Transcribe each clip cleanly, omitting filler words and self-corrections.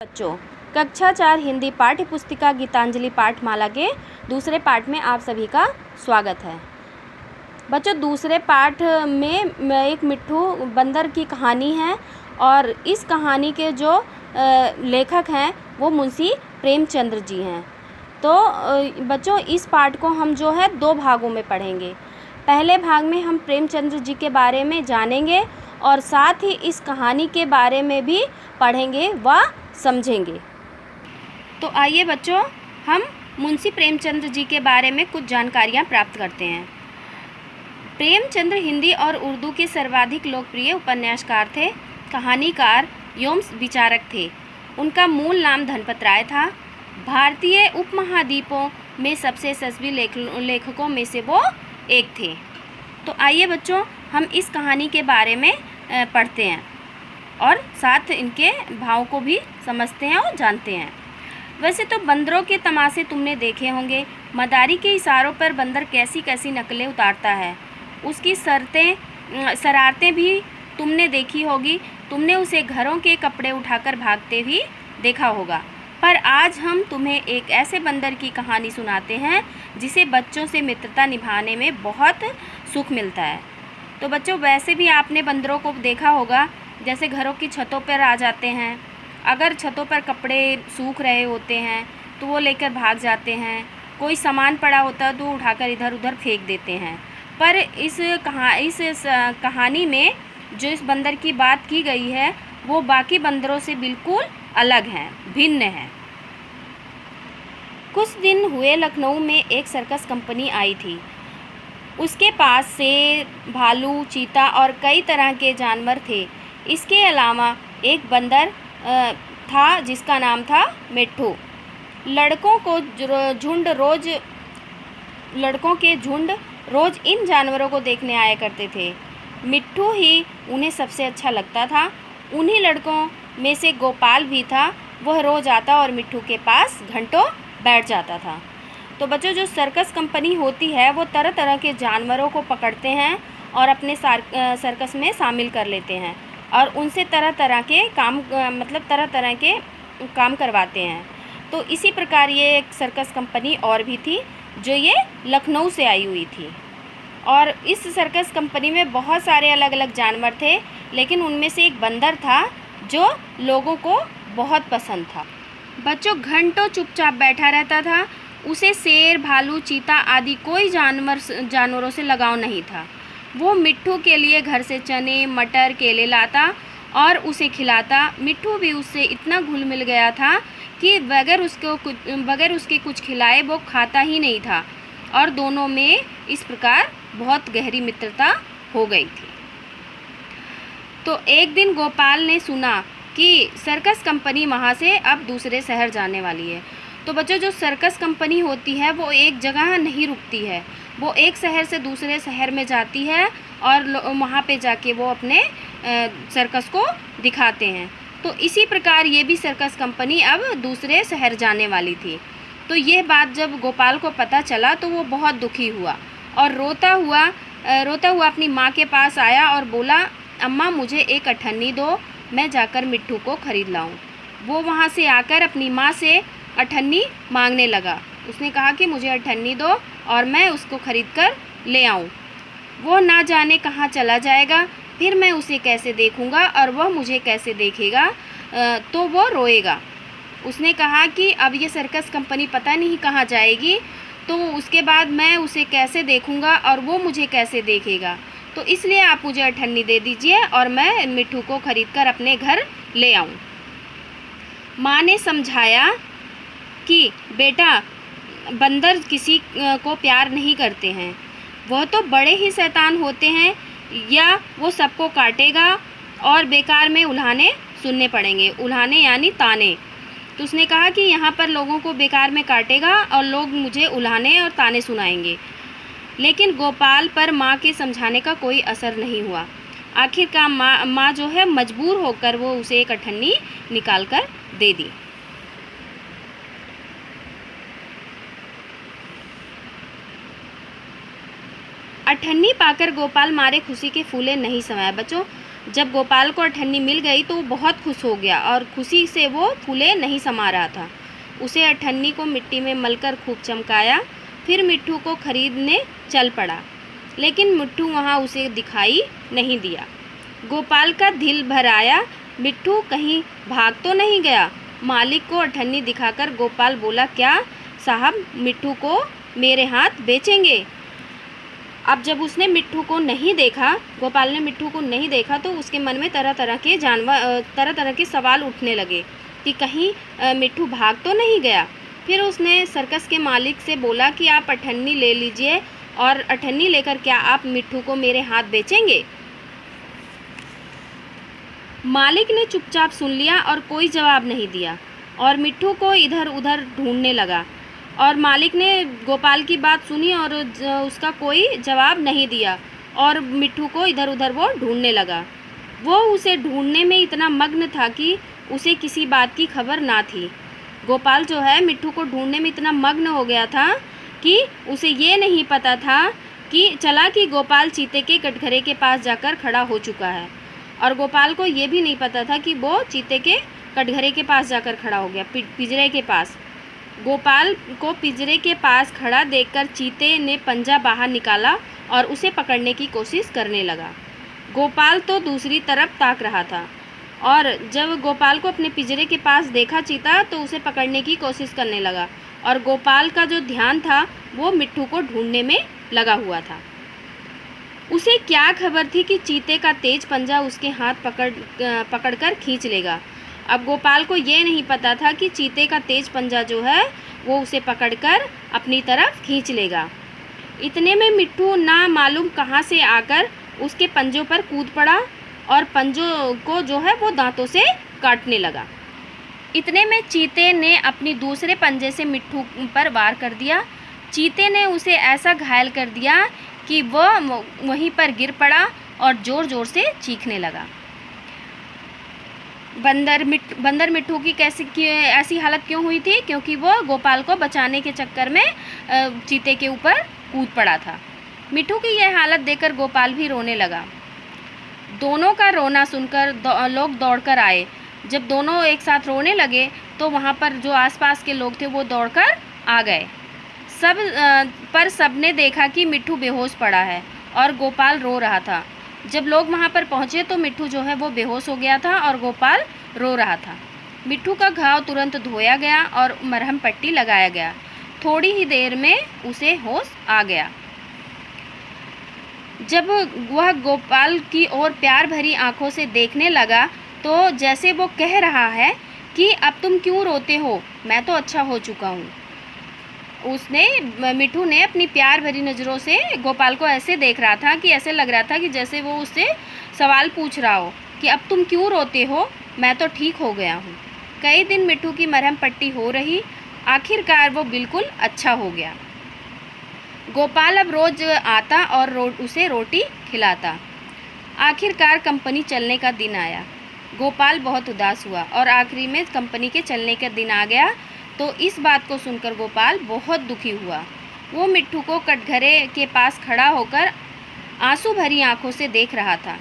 बच्चों, कक्षा 4 हिंदी पाठ्य पुस्तिका गीतांजलि पाठमाला के दूसरे पाठ में आप सभी का स्वागत है। बच्चों, दूसरे पाठ में एक मिट्ठू बंदर की कहानी है और इस कहानी के जो लेखक हैं वो मुंशी प्रेमचंद्र जी हैं। तो बच्चों, इस पाठ को हम जो है 2 भागों में पढ़ेंगे। पहले भाग में हम प्रेमचंद्र जी के बारे में जानेंगे और साथ ही इस कहानी के बारे में भी पढ़ेंगे व समझेंगे। तो आइए बच्चों, हम मुंशी प्रेमचंद्र जी के बारे में कुछ जानकारियाँ प्राप्त करते हैं। प्रेमचंद्र हिंदी और उर्दू के सर्वाधिक लोकप्रिय उपन्यासकार थे, कहानीकार एवं विचारक थे। उनका मूल नाम धनपत राय था। भारतीय उपमहाद्वीपों में सबसे यशस्वी लेखकों में से वो एक थे। तो आइए बच्चों, हम इस कहानी के बारे में पढ़ते हैं और साथ इनके भाव को भी समझते हैं और जानते हैं। वैसे तो बंदरों के तमाशे तुमने देखे होंगे। मदारी के इशारों पर बंदर कैसी कैसी नकलें उतारता है। उसकी शरारतें भी तुमने देखी होगी। तुमने उसे घरों के कपड़े उठाकर भागते भी देखा होगा। पर आज हम तुम्हें एक ऐसे बंदर की कहानी सुनाते हैं जिसे बच्चों से मित्रता निभाने में बहुत सुख मिलता है। तो बच्चों, वैसे भी आपने बंदरों को देखा होगा, जैसे घरों की छतों पर आ जाते हैं। अगर छतों पर कपड़े सूख रहे होते हैं तो वो लेकर भाग जाते हैं। कोई सामान पड़ा होता है तो उठाकर इधर उधर फेंक देते हैं। पर इस कहानी में जो इस बंदर की बात की गई है वो बाकी बंदरों से बिल्कुल अलग है, भिन्न है। कुछ दिन हुए लखनऊ में एक सर्कस कंपनी आई थी। उसके पास शेर, भालू, चीता और कई तरह के जानवर थे। इसके अलावा एक बंदर था जिसका नाम था मिट्ठू। लड़कों के झुंड रोज इन जानवरों को देखने आया करते थे। मिट्ठू ही उन्हें सबसे अच्छा लगता था। उन्हीं लड़कों में से गोपाल भी था। वह रोज आता और मिट्ठू के पास घंटों बैठ जाता था। तो बच्चों, जो सर्कस कंपनी होती है वो तरह तरह के जानवरों को पकड़ते हैं और अपने सर्कस में शामिल कर लेते हैं और उनसे तरह तरह के काम करवाते हैं। तो इसी प्रकार ये एक सर्कस कंपनी और भी थी जो ये लखनऊ से आई हुई थी। और इस सर्कस कंपनी में बहुत सारे अलग अलग जानवर थे, लेकिन उनमें से एक बंदर था जो लोगों को बहुत पसंद था। बच्चों, घंटों चुपचाप बैठा रहता था। उसे शेर, भालू, चीता आदि कोई जानवरों से लगाव नहीं था। वो मिट्ठू के लिए घर से चने, मटर, केले लाता और उसे खिलाता। मिट्ठू भी उससे इतना घुल मिल गया था कि बगैर उसके कुछ खिलाए वो खाता ही नहीं था और दोनों में इस प्रकार बहुत गहरी मित्रता हो गई थी। तो एक दिन गोपाल ने सुना कि सर्कस कंपनी वहाँ से अब दूसरे शहर जाने वाली है। तो बच्चों, जो सर्कस कंपनी होती है वो एक जगह नहीं रुकती है। वो एक शहर से दूसरे शहर में जाती है और वहाँ पे जाके वो अपने सर्कस को दिखाते हैं। तो इसी प्रकार ये भी सर्कस कंपनी अब दूसरे शहर जाने वाली थी। तो ये बात जब गोपाल को पता चला तो वो बहुत दुखी हुआ और रोता हुआ अपनी माँ के पास आया और बोला, अम्मा मुझे एक अठन्नी दो, मैं जाकर मिट्ठू को खरीद लाऊं। वो वहाँ से आकर अपनी माँ से अठन्नी मांगने लगा। उसने कहा कि मुझे अठन्नी दो और मैं उसको खरीद कर ले आऊँ। वो ना जाने कहाँ चला जाएगा, फिर मैं उसे कैसे देखूँगा और वह मुझे कैसे देखेगा, तो वो रोएगा। उसने कहा कि अब ये सर्कस कंपनी पता नहीं कहाँ जाएगी, तो उसके बाद मैं उसे कैसे देखूँगा और वो मुझे कैसे देखेगा। तो इसलिए आप मुझे अठन्नी दे दीजिए और मैं मिट्ठू को खरीद कर अपने घर ले आऊँ। माँ ने समझाया कि बेटा, बंदर किसी को प्यार नहीं करते हैं। वह तो बड़े ही शैतान होते हैं, या वो सबको काटेगा और बेकार में उल्हाने सुनने पड़ेंगे। उल्हाने यानी ताने। तो उसने कहा कि यहाँ पर लोगों को बेकार में काटेगा और लोग मुझे उल्हाने और ताने सुनाएंगे। लेकिन गोपाल पर माँ के समझाने का कोई असर नहीं हुआ। आखिरकार माँ जो है मजबूर होकर वो उसे एक अठन्नी निकाल कर दे दी। अठन्नी पाकर गोपाल मारे खुशी के फूले नहीं समाया। बच्चों, जब गोपाल को अठन्नी मिल गई तो वो बहुत खुश हो गया और खुशी से वो फूले नहीं समा रहा था। उसे अठन्नी को मिट्टी में मलकर खूब चमकाया, फिर मिट्ठू को खरीदने चल पड़ा, लेकिन मिट्ठू वहाँ उसे दिखाई नहीं दिया। गोपाल का दिल भर आया, मिट्ठू कहीं भाग तो नहीं गया। मालिक को अठन्नी दिखाकर गोपाल बोला, क्या साहब मिट्ठू को मेरे हाथ बेचेंगे? अब जब उसने मिट्ठू को नहीं देखा, गोपाल ने मिट्ठू को नहीं देखा, तो उसके मन में तरह तरह के सवाल उठने लगे कि कहीं मिट्ठू भाग तो नहीं गया। फिर उसने सर्कस के मालिक से बोला कि आप अठन्नी ले लीजिए, और अठन्नी लेकर क्या आप मिट्ठू को मेरे हाथ बेचेंगे? मालिक ने चुपचाप सुन लिया और कोई जवाब नहीं दिया और मिट्ठू को इधर उधर ढूंढने लगा। और मालिक ने गोपाल की बात सुनी और उसका कोई जवाब नहीं दिया और मिट्ठू को इधर उधर वो ढूंढने लगा। वो उसे ढूंढने में इतना मग्न था कि उसे किसी बात की खबर ना थी। गोपाल जो है मिट्ठू को ढूंढने में इतना मग्न हो गया था कि उसे ये नहीं पता था कि गोपाल चीते के कटघरे के पास जाकर खड़ा हो चुका है, और गोपाल को ये भी नहीं पता था कि वो चीते के कटघरे के पास जाकर खड़ा हो गया, पिंजरे के पास। गोपाल को पिंजरे के पास खड़ा देखकर चीते ने पंजा बाहर निकाला और उसे पकड़ने की कोशिश करने लगा। गोपाल तो दूसरी तरफ ताक रहा था, और जब गोपाल को अपने पिंजरे के पास देखा चीता तो उसे पकड़ने की कोशिश करने लगा, और गोपाल का जो ध्यान था वो मिट्ठू को ढूंढने में लगा हुआ था। उसे क्या खबर थी कि चीते का तेज पंजा उसके हाथ पकड़कर खींच लेगा। अब गोपाल को ये नहीं पता था कि चीते का तेज पंजा जो है वो उसे पकड़कर अपनी तरफ खींच लेगा। इतने में मिट्ठू ना मालूम कहाँ से आकर उसके पंजों पर कूद पड़ा और पंजों को जो है वो दांतों से काटने लगा। इतने में चीते ने अपनी दूसरे पंजे से मिट्ठू पर वार कर दिया। चीते ने उसे ऐसा घायल कर दिया कि वह वहीं पर गिर पड़ा और ज़ोर ज़ोर से चीखने लगा। बंदर मिट्ठू की ऐसी हालत क्यों हुई थी? क्योंकि वो गोपाल को बचाने के चक्कर में चीते के ऊपर कूद पड़ा था। मिट्ठू की यह हालत देखकर गोपाल भी रोने लगा। दोनों का रोना सुनकर लोग दौड़कर आए। जब दोनों एक साथ रोने लगे तो वहाँ पर जो आसपास के लोग थे वो दौड़कर आ गए। सबने देखा कि मिट्ठू बेहोश पड़ा है और गोपाल रो रहा था। जब लोग वहाँ पर पहुँचे तो मिट्ठू जो है वो बेहोश हो गया था और गोपाल रो रहा था। मिट्ठू का घाव तुरंत धोया गया और मरहम पट्टी लगाया गया। थोड़ी ही देर में उसे होश आ गया। जब वह गोपाल की ओर प्यार भरी आंखों से देखने लगा तो जैसे वो कह रहा है कि अब तुम क्यों रोते हो, मैं तो अच्छा हो चुका हूँ। मिट्ठू ने अपनी प्यार भरी नज़रों से गोपाल को ऐसे देख रहा था कि ऐसे लग रहा था कि जैसे वो उससे सवाल पूछ रहा हो कि अब तुम क्यों रोते हो, मैं तो ठीक हो गया हूँ। कई दिन मिट्ठू की मरहम पट्टी हो रही, आखिरकार वो बिल्कुल अच्छा हो गया। गोपाल अब रोज़ आता और उसे रोटी खिलाता। आखिरकार कंपनी चलने का दिन आया। गोपाल बहुत उदास हुआ और आखिरी में कंपनी के चलने का दिन आ गया। तो इस बात को सुनकर गोपाल बहुत दुखी हुआ। वो मिट्ठू को कटघरे के पास खड़ा होकर आंसू भरी आंखों से देख रहा था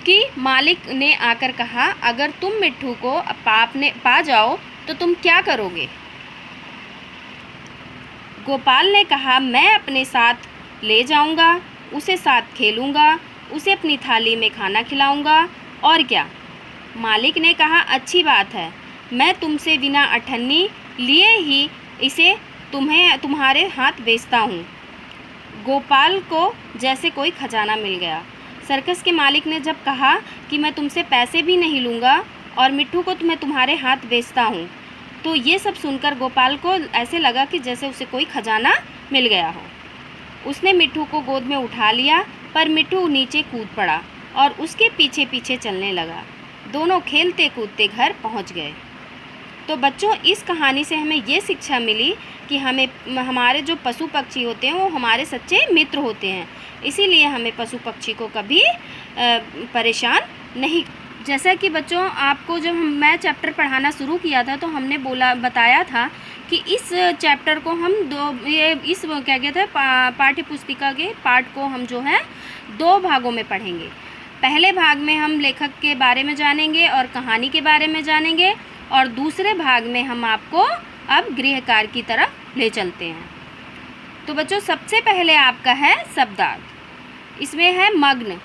कि मालिक ने आकर कहा, अगर तुम मिट्ठू को पा जाओ तो तुम क्या करोगे? गोपाल ने कहा, मैं अपने साथ ले जाऊंगा, उसे साथ खेलूंगा, उसे अपनी थाली में खाना खिलाऊंगा, और क्या। मालिक ने कहा, अच्छी बात है, मैं तुमसे बिना अठन्नी लिए ही इसे तुम्हारे हाथ बेचता हूँ। गोपाल को जैसे कोई खजाना मिल गया। सर्कस के मालिक ने जब कहा कि मैं तुमसे पैसे भी नहीं लूँगा और मिट्ठू को मैं तुम्हारे हाथ बेचता हूँ, तो ये सब सुनकर गोपाल को ऐसे लगा कि जैसे उसे कोई खजाना मिल गया हो। उसने मिट्ठू को गोद में उठा लिया, पर मिट्ठू नीचे कूद पड़ा और उसके पीछे पीछे चलने लगा। दोनों खेलते कूदते घर पहुँच गए। तो बच्चों, इस कहानी से हमें ये शिक्षा मिली कि हमारे जो पशु पक्षी होते हैं वो हमारे सच्चे मित्र होते हैं। इसीलिए हमें पशु पक्षी को कभी परेशान नहीं। जैसा कि बच्चों, आपको जब मैं चैप्टर पढ़ाना शुरू किया था तो हमने बताया था कि इस चैप्टर को हम पाठ्य पुस्तिका के पाठ को हम जो है 2 भागों में पढ़ेंगे। पहले भाग में हम लेखक के बारे में जानेंगे और कहानी के बारे में जानेंगे, और दूसरे भाग में हम आपको अब गृह कार्य की तरफ ले चलते हैं। तो बच्चों सबसे पहले आपका है शब्दार्थ। इसमें है मग्न।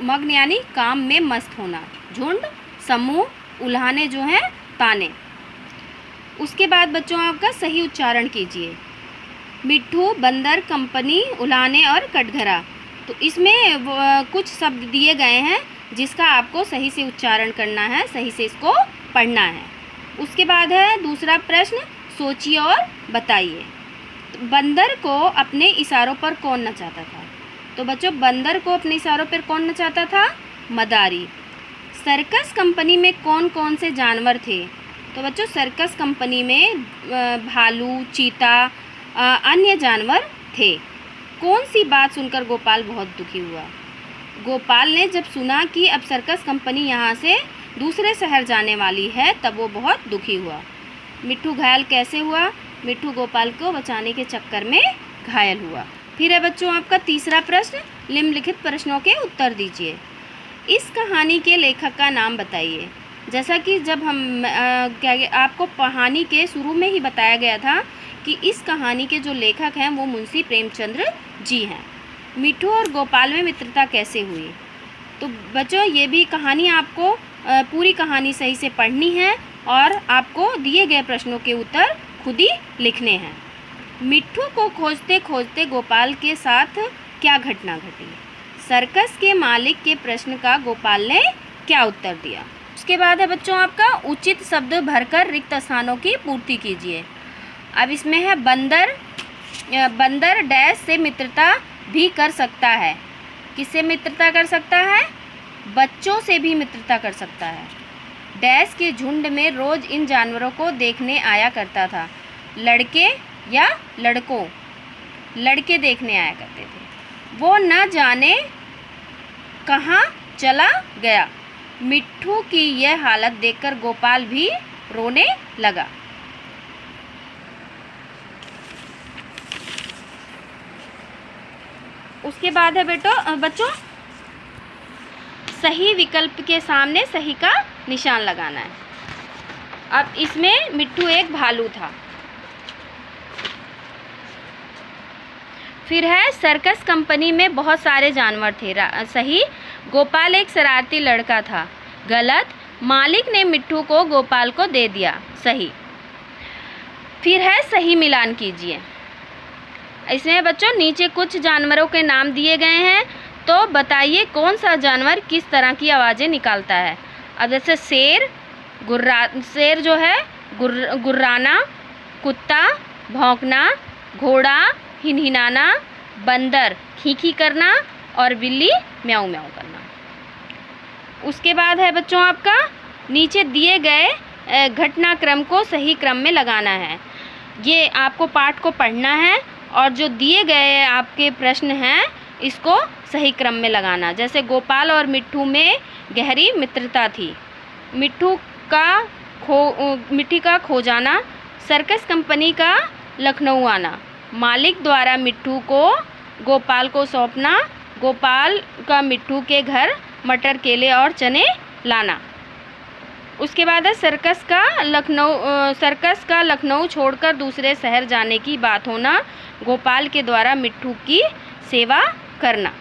मग्न यानी काम में मस्त होना, झुंड, समूह, उल्हाने जो हैं ताने। उसके बाद बच्चों आपका सही उच्चारण कीजिए। मिट्ठू, बंदर, कंपनी, उल्हाने और कटघरा। तो इसमें कुछ शब्द दिए गए हैं जिसका आपको सही से उच्चारण करना है, सही से इसको पढ़ना है। उसके बाद है दूसरा प्रश्न, सोचिए और बताइए। तो बंदर को अपने इशारों पर कौन नचाता था? तो बच्चों बंदर को अपने इशारों पर कौन नचाता था? मदारी। सर्कस कंपनी में कौन कौन से जानवर थे? तो बच्चों सर्कस कंपनी में भालू, चीता, अन्य जानवर थे। कौन सी बात सुनकर गोपाल बहुत दुखी हुआ? गोपाल ने जब सुना कि अब सर्कस कंपनी यहाँ से दूसरे शहर जाने वाली है तब वो बहुत दुखी हुआ। मिट्ठू घायल कैसे हुआ? मिट्ठू गोपाल को बचाने के चक्कर में घायल हुआ। फिर है बच्चों आपका तीसरा प्रश्न, निम्नलिखित प्रश्नों के उत्तर दीजिए। इस कहानी के लेखक का नाम बताइए। जैसा कि जब हम आपको कहानी के शुरू में ही बताया गया था कि इस कहानी के जो लेखक हैं वो मुंशी प्रेमचंद्र जी हैं। मिट्ठू और गोपाल में मित्रता कैसे हुई? तो बच्चों ये भी कहानी आपको पूरी कहानी सही से पढ़नी है और आपको दिए गए प्रश्नों के उत्तर खुद ही लिखने हैं। मिट्ठू को खोजते खोजते गोपाल के साथ क्या घटना घटी? सर्कस के मालिक के प्रश्न का गोपाल ने क्या उत्तर दिया? उसके बाद है बच्चों आपका उचित शब्द भरकर रिक्त स्थानों की पूर्ति कीजिए। अब इसमें है बंदर डैश से मित्रता भी कर सकता है। किससे मित्रता कर सकता है? बच्चों से भी मित्रता कर सकता है। डैश के झुंड में रोज इन जानवरों को देखने आया करता था। लड़के या लड़कों? लड़के देखने आया करते थे। वो न जाने कहाँ चला गया। मिट्ठू की यह हालत देखकर गोपाल भी रोने लगा। उसके बाद है बच्चों सही विकल्प के सामने सही का निशान लगाना है। अब इसमें मिट्ठू एक भालू था। फिर है सर्कस कंपनी में बहुत सारे जानवर थे। सही, गोपाल एक शरारती लड़का था। गलत, मालिक ने मिट्ठू को गोपाल को दे दिया। सही। फिर है सही मिलान कीजिए। इसमें बच्चों नीचे कुछ जानवरों के नाम दिए गए हैं, तो बताइए कौन सा जानवर किस तरह की आवाज़ें निकालता है। अब जैसे शेर जो है गुर्राना, कुत्ता भौंकना, घोड़ा हिनहिनाना, बंदर खींखी करना और बिल्ली म्याऊं म्याऊं करना। उसके बाद है बच्चों आपका नीचे दिए गए घटनाक्रम को सही क्रम में लगाना है। ये आपको पाठ को पढ़ना है और जो दिए गए आपके प्रश्न हैं इसको सही क्रम में लगाना। जैसे गोपाल और मिट्ठू में गहरी मित्रता थी। मिट्टी का खो जाना, सर्कस कंपनी का लखनऊ आना, मालिक द्वारा मिट्ठू को गोपाल को सौंपना, गोपाल का मिट्ठू के घर मटर, केले और चने लाना। उसके बाद है सर्कस का लखनऊ छोड़कर दूसरे शहर जाने की बात होना, गोपाल के द्वारा मिट्ठू की सेवा करना।